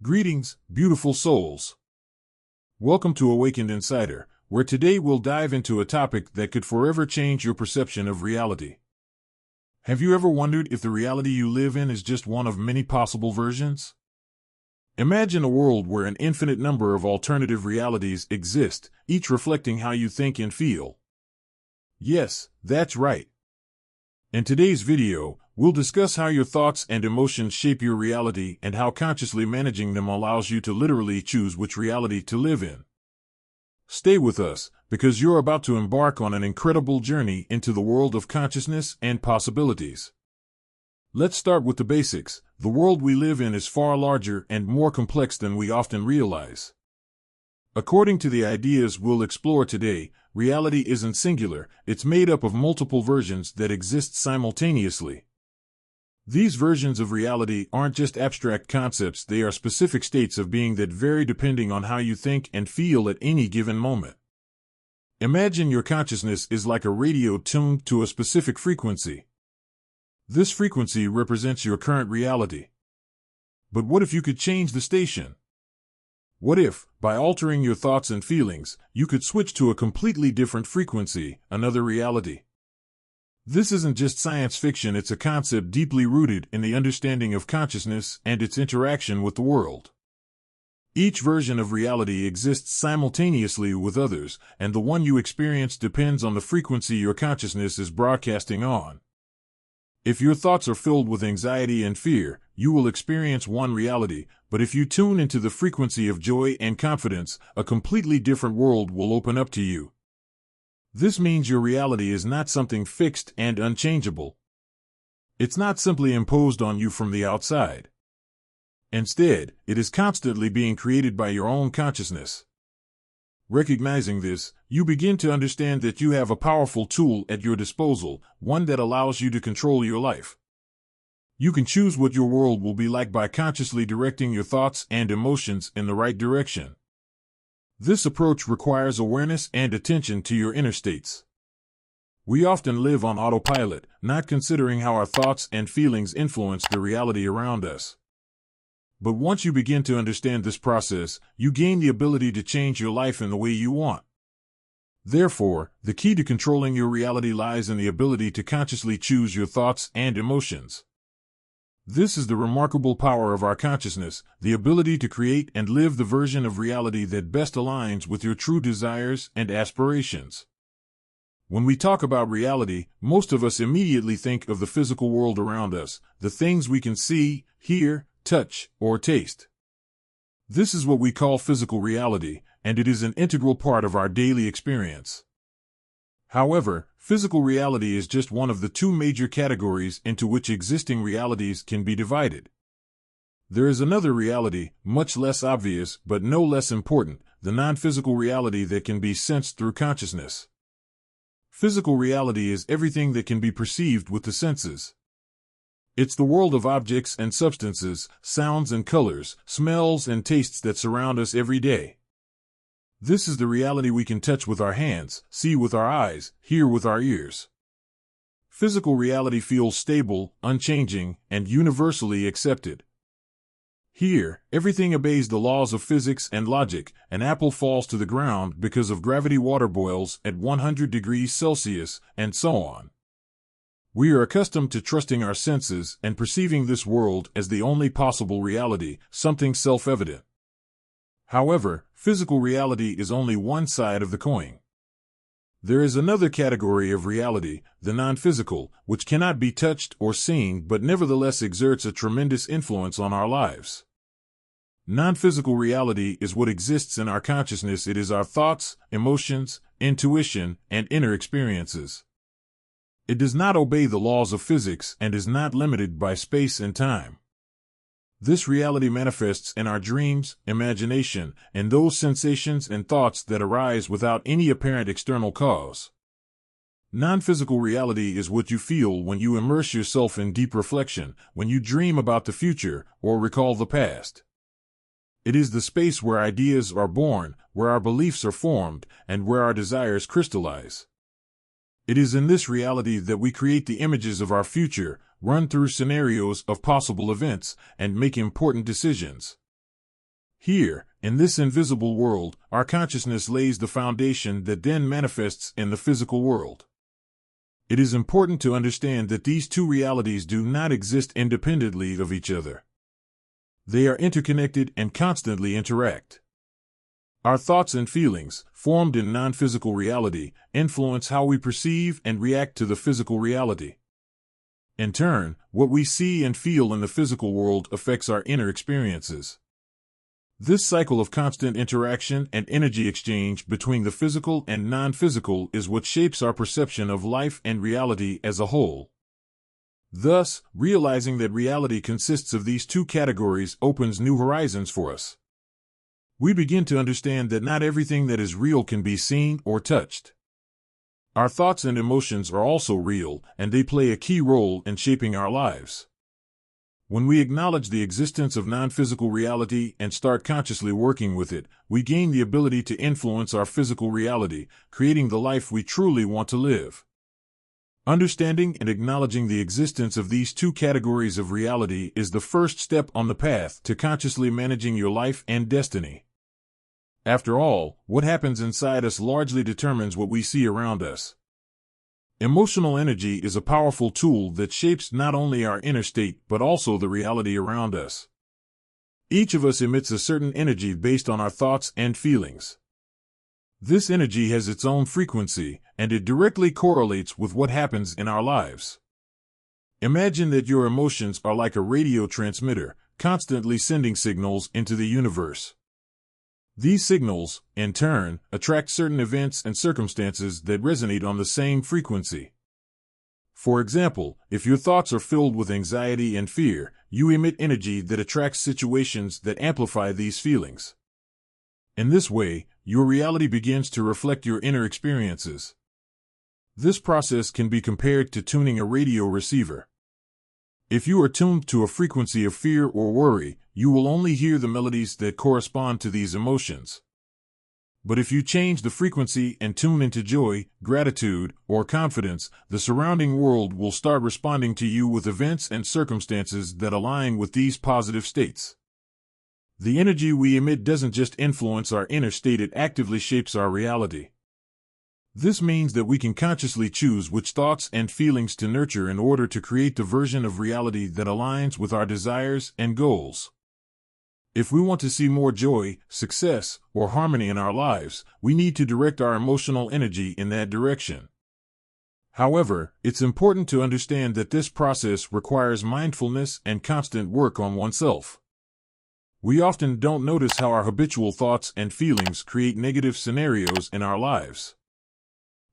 Greetings, beautiful souls. Welcome to Awakened Insider, where today we'll dive into a topic that could forever change your perception of reality. Have you ever wondered if the reality you live in is just one of many possible versions? Imagine a world where an infinite number of alternative realities exist, each reflecting how you think and feel. Yes, that's right. In today's video, we'll discuss how your thoughts and emotions shape your reality and how consciously managing them allows you to literally choose which reality to live in. Stay with us, because you're about to embark on an incredible journey into the world of consciousness and possibilities. Let's start with the basics. The world we live in is far larger and more complex than we often realize. According to the ideas we'll explore today, reality isn't singular, it's made up of multiple versions that exist simultaneously. These versions of reality aren't just abstract concepts, they are specific states of being that vary depending on how you think and feel at any given moment. Imagine your consciousness is like a radio tuned to a specific frequency. This frequency represents your current reality. But what if you could change the station? What if, by altering your thoughts and feelings, you could switch to a completely different frequency, another reality? This isn't just science fiction, it's a concept deeply rooted in the understanding of consciousness and its interaction with the world. Each version of reality exists simultaneously with others, and the one you experience depends on the frequency your consciousness is broadcasting on. If your thoughts are filled with anxiety and fear, you will experience one reality, but if you tune into the frequency of joy and confidence, a completely different world will open up to you. This means your reality is not something fixed and unchangeable. It's not simply imposed on you from the outside. Instead, it is constantly being created by your own consciousness. Recognizing this, you begin to understand that you have a powerful tool at your disposal, one that allows you to control your life. You can choose what your world will be like by consciously directing your thoughts and emotions in the right direction. This approach requires awareness and attention to your inner states. We often live on autopilot, not considering how our thoughts and feelings influence the reality around us. But once you begin to understand this process, you gain the ability to change your life in the way you want. Therefore, the key to controlling your reality lies in the ability to consciously choose your thoughts and emotions. This is the remarkable power of our consciousness, the ability to create and live the version of reality that best aligns with your true desires and aspirations. When we talk about reality, most of us immediately think of the physical world around us, the things we can see, hear, touch, or taste. This is what we call physical reality, and it is an integral part of our daily experience. However, physical reality is just one of the two major categories into which existing realities can be divided. There is another reality, much less obvious but no less important, the non-physical reality that can be sensed through consciousness. Physical reality is everything that can be perceived with the senses. It's the world of objects and substances, sounds and colors, smells and tastes that surround us every day. This is the reality we can touch with our hands, see with our eyes, hear with our ears. Physical reality feels stable, unchanging, and universally accepted. Here, everything obeys the laws of physics and logic. An apple falls to the ground because of gravity, water boils at 100 degrees Celsius, and so on. We are accustomed to trusting our senses and perceiving this world as the only possible reality, something self-evident. However, physical reality is only one side of the coin. There is another category of reality, the non-physical, which cannot be touched or seen but nevertheless exerts a tremendous influence on our lives. Non-physical reality is what exists in our consciousness. It is our thoughts, emotions, intuition, and inner experiences. It does not obey the laws of physics and is not limited by space and time. This reality manifests in our dreams, imagination, and those sensations and thoughts that arise without any apparent external cause. Non-physical reality is what you feel when you immerse yourself in deep reflection, when you dream about the future or recall the past. It is the space where ideas are born, where our beliefs are formed, and where our desires crystallize. It is in this reality that we create the images of our future, run through scenarios of possible events, and make important decisions. Here, in this invisible world, our consciousness lays the foundation that then manifests in the physical world. It is important to understand that these two realities do not exist independently of each other. They are interconnected and constantly interact. Our thoughts and feelings, formed in non-physical reality, influence how we perceive and react to the physical reality. In turn, what we see and feel in the physical world affects our inner experiences. This cycle of constant interaction and energy exchange between the physical and non-physical is what shapes our perception of life and reality as a whole. Thus, realizing that reality consists of these two categories opens new horizons for us. We begin to understand that not everything that is real can be seen or touched. Our thoughts and emotions are also real, and they play a key role in shaping our lives. When we acknowledge the existence of non-physical reality and start consciously working with it, we gain the ability to influence our physical reality, creating the life we truly want to live. Understanding and acknowledging the existence of these two categories of reality is the first step on the path to consciously managing your life and destiny. After all, what happens inside us largely determines what we see around us. Emotional energy is a powerful tool that shapes not only our inner state but also the reality around us. Each of us emits a certain energy based on our thoughts and feelings. This energy has its own frequency, and it directly correlates with what happens in our lives. Imagine that your emotions are like a radio transmitter, constantly sending signals into the universe. These signals, in turn, attract certain events and circumstances that resonate on the same frequency. For example, if your thoughts are filled with anxiety and fear, you emit energy that attracts situations that amplify these feelings. In this way, your reality begins to reflect your inner experiences. This process can be compared to tuning a radio receiver. If you are tuned to a frequency of fear or worry, you will only hear the melodies that correspond to these emotions. But if you change the frequency and tune into joy, gratitude, or confidence, the surrounding world will start responding to you with events and circumstances that align with these positive states. The energy we emit doesn't just influence our inner state, it actively shapes our reality. This means that we can consciously choose which thoughts and feelings to nurture in order to create the version of reality that aligns with our desires and goals. If we want to see more joy, success, or harmony in our lives, we need to direct our emotional energy in that direction. However, it's important to understand that this process requires mindfulness and constant work on oneself. We often don't notice how our habitual thoughts and feelings create negative scenarios in our lives.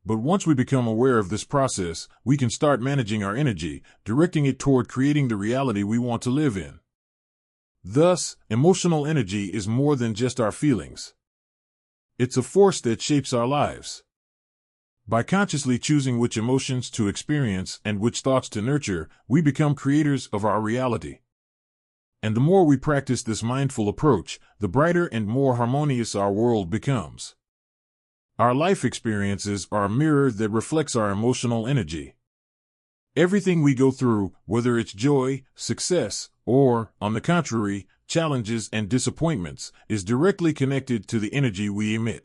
But once we become aware of this process, we can start managing our energy, directing it toward creating the reality we want to live in. Thus, emotional energy is more than just our feelings. It's a force that shapes our lives. By consciously choosing which emotions to experience and which thoughts to nurture, we become creators of our reality. And the more we practice this mindful approach, the brighter and more harmonious our world becomes. Our life experiences are a mirror that reflects our emotional energy. Everything we go through, whether it's joy, success, or, on the contrary, challenges and disappointments, is directly connected to the energy we emit.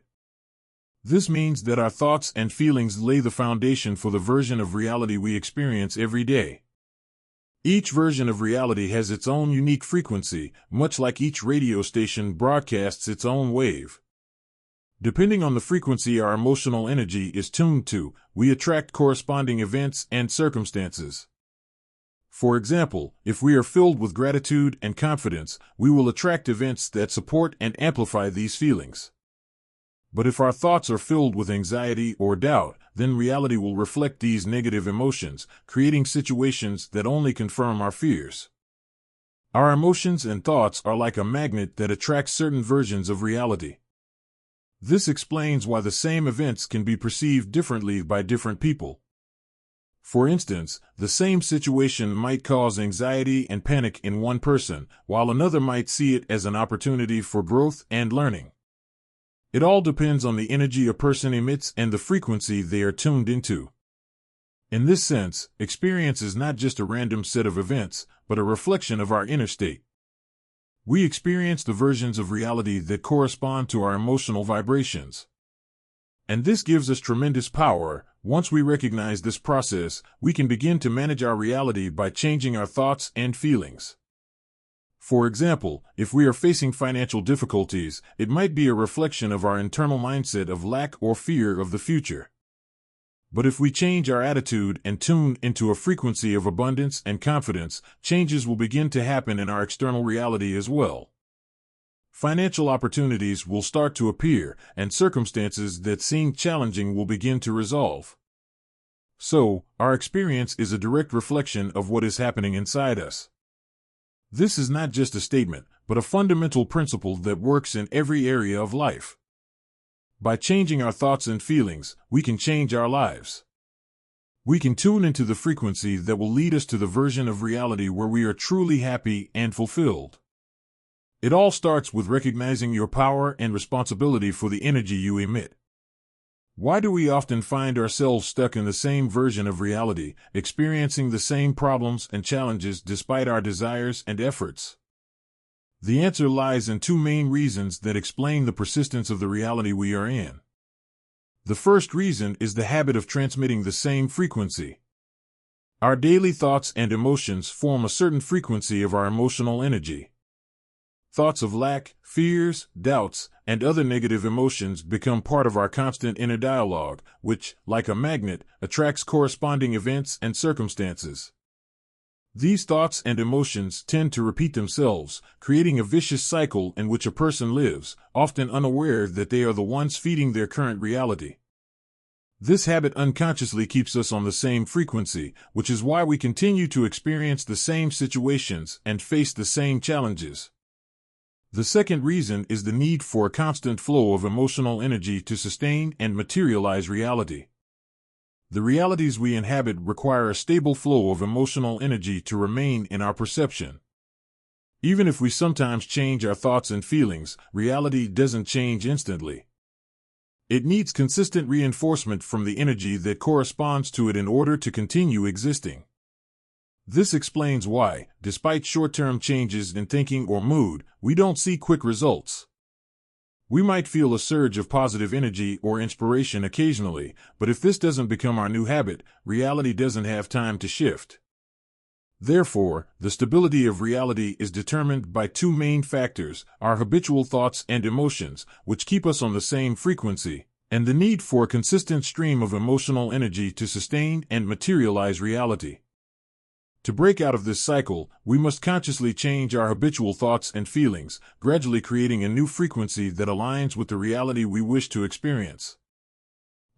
This means that our thoughts and feelings lay the foundation for the version of reality we experience every day. Each version of reality has its own unique frequency, much like each radio station broadcasts its own wave. Depending on the frequency our emotional energy is tuned to, we attract corresponding events and circumstances. For example, if we are filled with gratitude and confidence, we will attract events that support and amplify these feelings. But if our thoughts are filled with anxiety or doubt, then reality will reflect these negative emotions, creating situations that only confirm our fears. Our emotions and thoughts are like a magnet that attracts certain versions of reality. This explains why the same events can be perceived differently by different people. For instance, the same situation might cause anxiety and panic in one person, while another might see it as an opportunity for growth and learning. It all depends on the energy a person emits and the frequency they are tuned into. In this sense, experience is not just a random set of events, but a reflection of our inner state. We experience the versions of reality that correspond to our emotional vibrations. And this gives us tremendous power. Once we recognize this process, we can begin to manage our reality by changing our thoughts and feelings. For example, if we are facing financial difficulties, it might be a reflection of our internal mindset of lack or fear of the future. But if we change our attitude and tune into a frequency of abundance and confidence, changes will begin to happen in our external reality as well. Financial opportunities will start to appear, and circumstances that seem challenging will begin to resolve. So, our experience is a direct reflection of what is happening inside us. This is not just a statement, but a fundamental principle that works in every area of life. By changing our thoughts and feelings, we can change our lives. We can tune into the frequency that will lead us to the version of reality where we are truly happy and fulfilled. It all starts with recognizing your power and responsibility for the energy you emit. Why do we often find ourselves stuck in the same version of reality, experiencing the same problems and challenges despite our desires and efforts? The answer lies in two main reasons that explain the persistence of the reality we are in. The first reason is the habit of transmitting the same frequency. Our daily thoughts and emotions form a certain frequency of our emotional energy. Thoughts of lack, fears, doubts, and other negative emotions become part of our constant inner dialogue, which, like a magnet, attracts corresponding events and circumstances. These thoughts and emotions tend to repeat themselves, creating a vicious cycle in which a person lives, often unaware that they are the ones feeding their current reality. This habit unconsciously keeps us on the same frequency, which is why we continue to experience the same situations and face the same challenges. The second reason is the need for a constant flow of emotional energy to sustain and materialize reality. The realities we inhabit require a stable flow of emotional energy to remain in our perception. Even if we sometimes change our thoughts and feelings, reality doesn't change instantly. It needs consistent reinforcement from the energy that corresponds to it in order to continue existing. This explains why, despite short-term changes in thinking or mood, we don't see quick results. We might feel a surge of positive energy or inspiration occasionally, but if this doesn't become our new habit, reality doesn't have time to shift. Therefore, the stability of reality is determined by two main factors: our habitual thoughts and emotions, which keep us on the same frequency, and the need for a consistent stream of emotional energy to sustain and materialize reality. To break out of this cycle, we must consciously change our habitual thoughts and feelings, gradually creating a new frequency that aligns with the reality we wish to experience.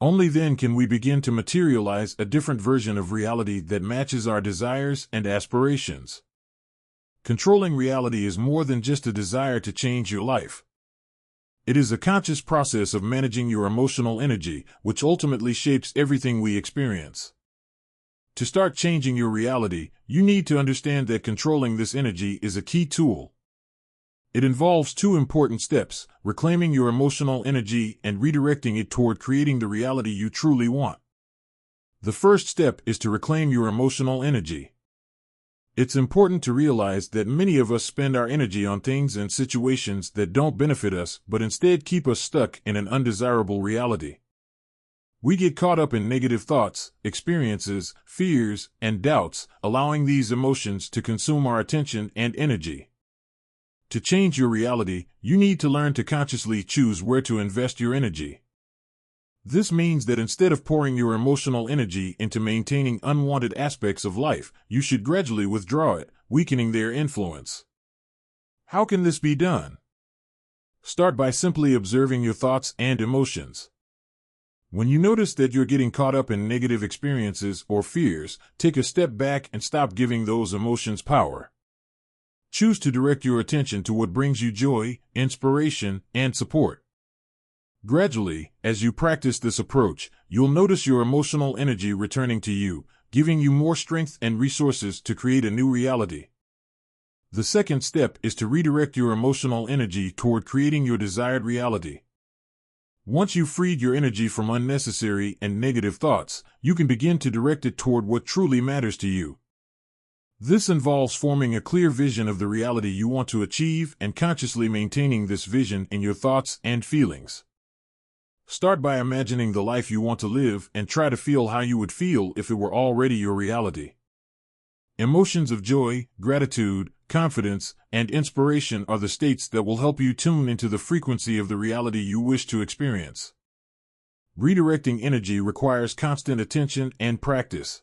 Only then can we begin to materialize a different version of reality that matches our desires and aspirations. Controlling reality is more than just a desire to change your life. It is a conscious process of managing your emotional energy, which ultimately shapes everything we experience. To start changing your reality, you need to understand that controlling this energy is a key tool. It involves two important steps: reclaiming your emotional energy and redirecting it toward creating the reality you truly want. The first step is to reclaim your emotional energy. It's important to realize that many of us spend our energy on things and situations that don't benefit us but instead keep us stuck in an undesirable reality. We get caught up in negative thoughts, experiences, fears, and doubts, allowing these emotions to consume our attention and energy. To change your reality, you need to learn to consciously choose where to invest your energy. This means that instead of pouring your emotional energy into maintaining unwanted aspects of life, you should gradually withdraw it, weakening their influence. How can this be done? Start by simply observing your thoughts and emotions. When you notice that you're getting caught up in negative experiences or fears, take a step back and stop giving those emotions power. Choose to direct your attention to what brings you joy, inspiration, and support. Gradually, as you practice this approach, you'll notice your emotional energy returning to you, giving you more strength and resources to create a new reality. The second step is to redirect your emotional energy toward creating your desired reality. Once you've freed your energy from unnecessary and negative thoughts, you can begin to direct it toward what truly matters to you. This involves forming a clear vision of the reality you want to achieve and consciously maintaining this vision in your thoughts and feelings. Start by imagining the life you want to live and try to feel how you would feel if it were already your reality. Emotions of joy, gratitude, confidence, and inspiration are the states that will help you tune into the frequency of the reality you wish to experience. Redirecting energy requires constant attention and practice.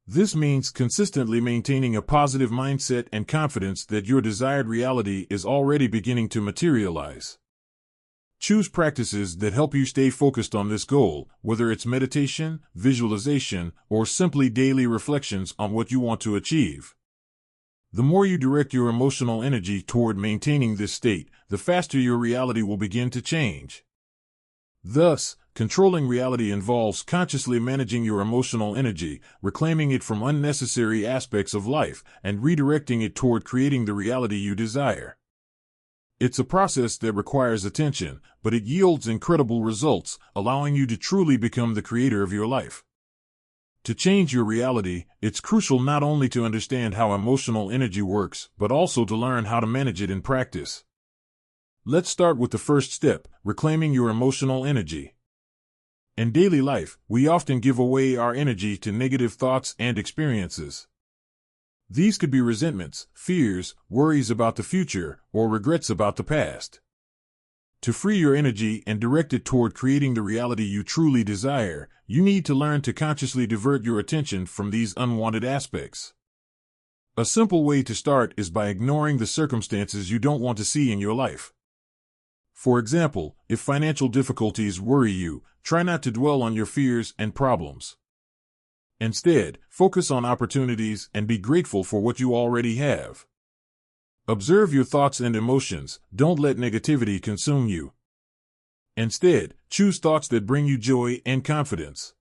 This means consistently maintaining a positive mindset and confidence that your desired reality is already beginning to materialize. Choose practices that help you stay focused on this goal, whether it's meditation, visualization, or simply daily reflections on what you want to achieve. The more you direct your emotional energy toward maintaining this state, the faster your reality will begin to change. Thus, controlling reality involves consciously managing your emotional energy, reclaiming it from unnecessary aspects of life, and redirecting it toward creating the reality you desire. It's a process that requires attention, but it yields incredible results, allowing you to truly become the creator of your life. To change your reality, it's crucial not only to understand how emotional energy works, but also to learn how to manage it in practice. Let's start with the first step, reclaiming your emotional energy. In daily life, we often give away our energy to negative thoughts and experiences. These could be resentments, fears, worries about the future, or regrets about the past. To free your energy and direct it toward creating the reality you truly desire, you need to learn to consciously divert your attention from these unwanted aspects. A simple way to start is by ignoring the circumstances you don't want to see in your life. For example, if financial difficulties worry you, try not to dwell on your fears and problems. Instead, focus on opportunities and be grateful for what you already have. Observe your thoughts and emotions, don't let negativity consume you. Instead, choose thoughts that bring you joy and confidence.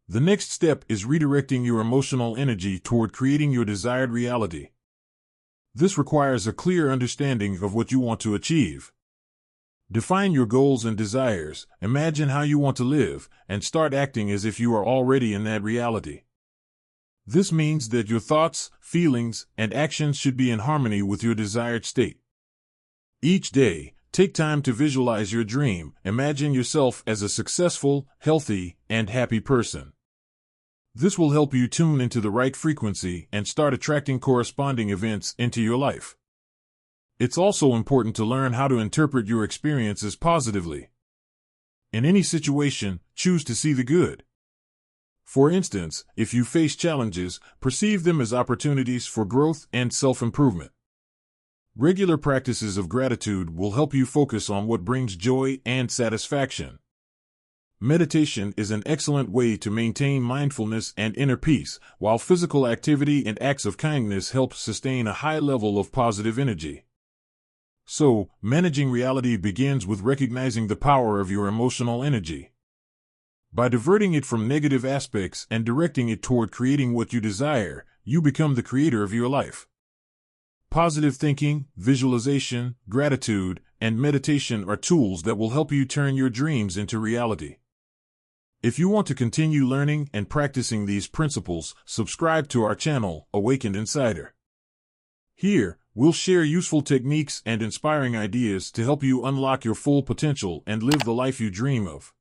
The next step is redirecting your emotional energy toward creating your desired reality. This requires a clear understanding of what you want to achieve. Define your goals and desires, imagine how you want to live, and start acting as if you are already in that reality. This means that your thoughts, feelings, and actions should be in harmony with your desired state. Each day, take time to visualize your dream, imagine yourself as a successful, healthy, and happy person. This will help you tune into the right frequency and start attracting corresponding events into your life. It's also important to learn how to interpret your experiences positively. In any situation, choose to see the good. For instance, if you face challenges, perceive them as opportunities for growth and self-improvement. Regular practices of gratitude will help you focus on what brings joy and satisfaction. Meditation is an excellent way to maintain mindfulness and inner peace, while physical activity and acts of kindness help sustain a high level of positive energy. So, managing reality begins with recognizing the power of your emotional energy. By diverting it from negative aspects and directing it toward creating what you desire, you become the creator of your life. Positive thinking, visualization, gratitude, and meditation are tools that will help you turn your dreams into reality. If you want to continue learning and practicing these principles, subscribe to our channel, Awakened Insider. Here, we'll share useful techniques and inspiring ideas to help you unlock your full potential and live the life you dream of.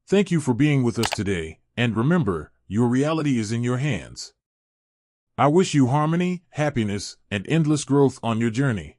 Thank you for being with us today, and remember, your reality is in your hands. I wish you harmony, happiness, and endless growth on your journey.